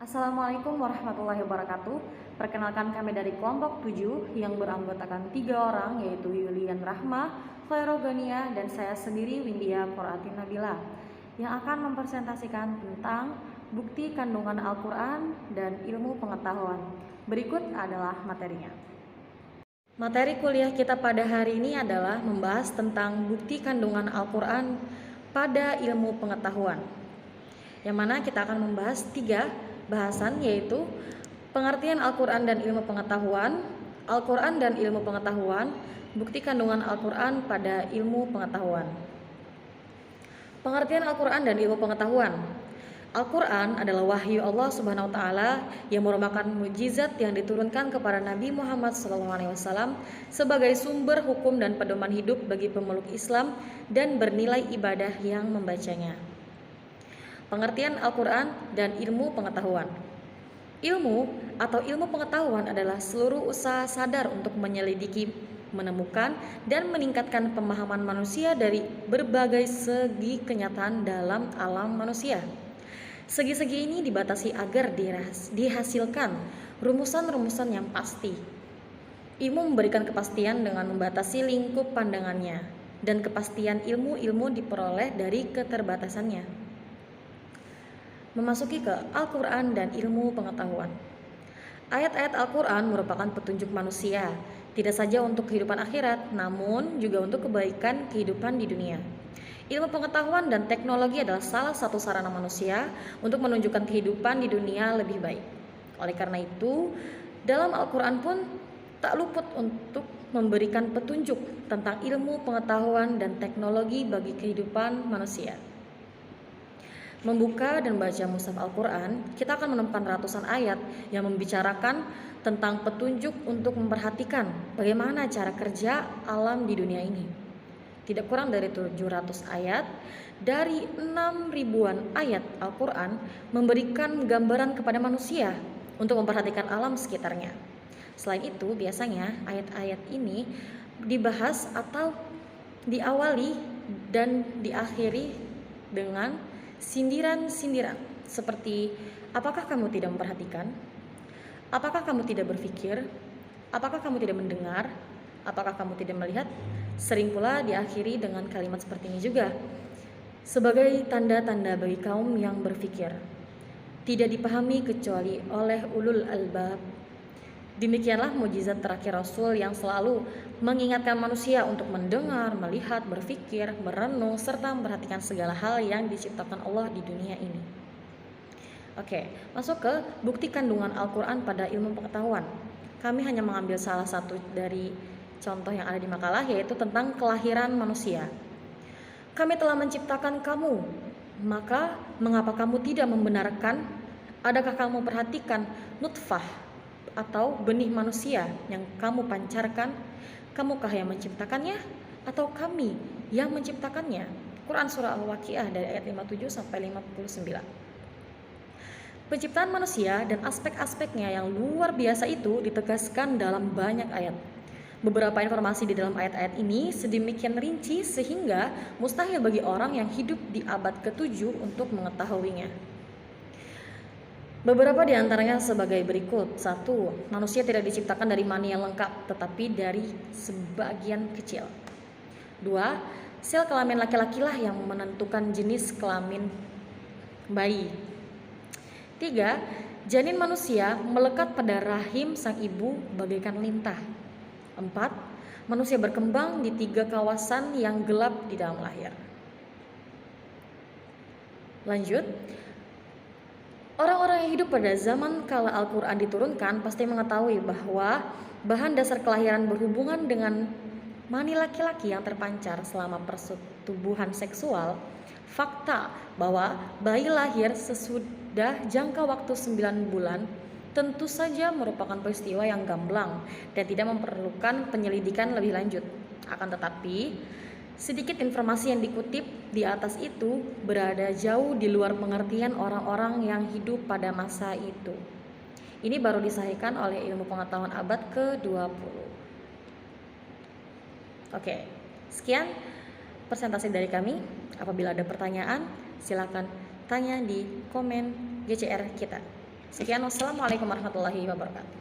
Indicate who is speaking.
Speaker 1: Assalamualaikum warahmatullahi wabarakatuh. Perkenalkan, kami dari kelompok 7 yang beranggotakan 3 orang, yaitu Yulian Rahma, Khairogania, dan saya sendiri Windia Qoratin Nabila, yang akan mempresentasikan tentang bukti kandungan Al-Quran dan ilmu pengetahuan. Berikut adalah materinya. Materi kuliah kita pada hari ini adalah membahas tentang bukti kandungan Al-Quran pada ilmu pengetahuan, yang mana kita akan membahas 3 bahasan, yaitu pengertian Al-Quran dan ilmu pengetahuan, Al-Quran dan ilmu pengetahuan, bukti kandungan Al-Quran pada ilmu pengetahuan. Pengertian Al-Quran dan ilmu pengetahuan. Al-Quran adalah wahyu Allah Subhanahu wa Ta'ala yang merupakan mukjizat yang diturunkan kepada Nabi Muhammad SAW sebagai sumber hukum dan pedoman hidup bagi pemeluk Islam dan bernilai ibadah yang membacanya. Pengertian Al-Quran dan ilmu pengetahuan. Ilmu atau ilmu pengetahuan adalah seluruh usaha sadar untuk menyelidiki, menemukan, dan meningkatkan pemahaman manusia dari berbagai segi kenyataan dalam alam manusia. Segi-segi ini dibatasi agar dihasilkan rumusan-rumusan yang pasti. Ilmu memberikan kepastian dengan membatasi lingkup pandangannya, dan kepastian ilmu diperoleh dari keterbatasannya. Memasuki ke Al-Quran dan ilmu pengetahuan. Ayat-ayat Al-Quran merupakan petunjuk manusia, tidak saja untuk kehidupan akhirat, namun juga untuk kebaikan kehidupan di dunia. Ilmu pengetahuan dan teknologi adalah salah satu sarana manusia untuk menunjukkan kehidupan di dunia lebih baik. Oleh karena itu, dalam Al-Quran pun tak luput untuk memberikan petunjuk tentang ilmu pengetahuan dan teknologi bagi kehidupan manusia. Membuka dan baca mushaf Al-Quran, kita akan menemukan ratusan ayat yang membicarakan tentang petunjuk untuk memperhatikan bagaimana cara kerja alam di dunia ini. Tidak kurang dari 700 ayat dari 6 ribuan ayat Al-Quran memberikan gambaran kepada manusia untuk memperhatikan alam sekitarnya. Selain itu, biasanya ayat-ayat ini dibahas atau diawali dan diakhiri dengan sindiran-sindiran seperti, apakah kamu tidak memperhatikan? Apakah kamu tidak berpikir? Apakah kamu tidak mendengar? Apakah kamu tidak melihat? Sering pula diakhiri dengan kalimat seperti ini juga, sebagai tanda-tanda bagi kaum yang berpikir, tidak dipahami kecuali oleh ulul albab. Demikianlah mukjizat terakhir Rasul yang selalu mengingatkan manusia untuk mendengar, melihat, berpikir, merenung, serta memperhatikan segala hal yang diciptakan Allah di dunia ini. Oke, masuk ke bukti kandungan Al-Quran pada ilmu pengetahuan. Kami hanya mengambil salah satu dari contoh yang ada di makalah, yaitu tentang kelahiran manusia. Kami telah menciptakan kamu, maka mengapa kamu tidak membenarkan? Adakah kamu perhatikan nutfah atau benih manusia yang kamu pancarkan? Kamukah yang menciptakannya atau kami yang menciptakannya? Quran Surah Al-Waqiah dari ayat 57 sampai 59. Penciptaan manusia dan aspek-aspeknya yang luar biasa itu ditegaskan dalam banyak ayat. Beberapa informasi di dalam ayat-ayat ini sedemikian rinci sehingga mustahil bagi orang yang hidup di abad ke-7 untuk mengetahuinya. Beberapa di antaranya sebagai berikut. 1. Manusia tidak diciptakan dari mani yang lengkap, tetapi dari sebagian kecil. 2. Sel kelamin laki-lakilah yang menentukan jenis kelamin bayi. 3. Janin manusia melekat pada rahim sang ibu bagaikan lintah. 4. Manusia berkembang di 3 kawasan yang gelap di dalam lahir. Lanjut. Orang-orang yang hidup pada zaman kala Al-Quran diturunkan pasti mengetahui bahwa bahan dasar kelahiran berhubungan dengan mani laki-laki yang terpancar selama persetubuhan seksual. Fakta bahwa bayi lahir sesudah jangka waktu 9 bulan tentu saja merupakan peristiwa yang gamblang dan tidak memerlukan penyelidikan lebih lanjut. Akan tetapi, sedikit informasi yang dikutip di atas itu berada jauh di luar pengertian orang-orang yang hidup pada masa itu. Ini baru disahihkan oleh ilmu pengetahuan abad ke-20. Oke, sekian presentasi dari kami. Apabila ada pertanyaan, silakan tanya di komen GCR kita. Sekian, wassalamualaikum warahmatullahi wabarakatuh.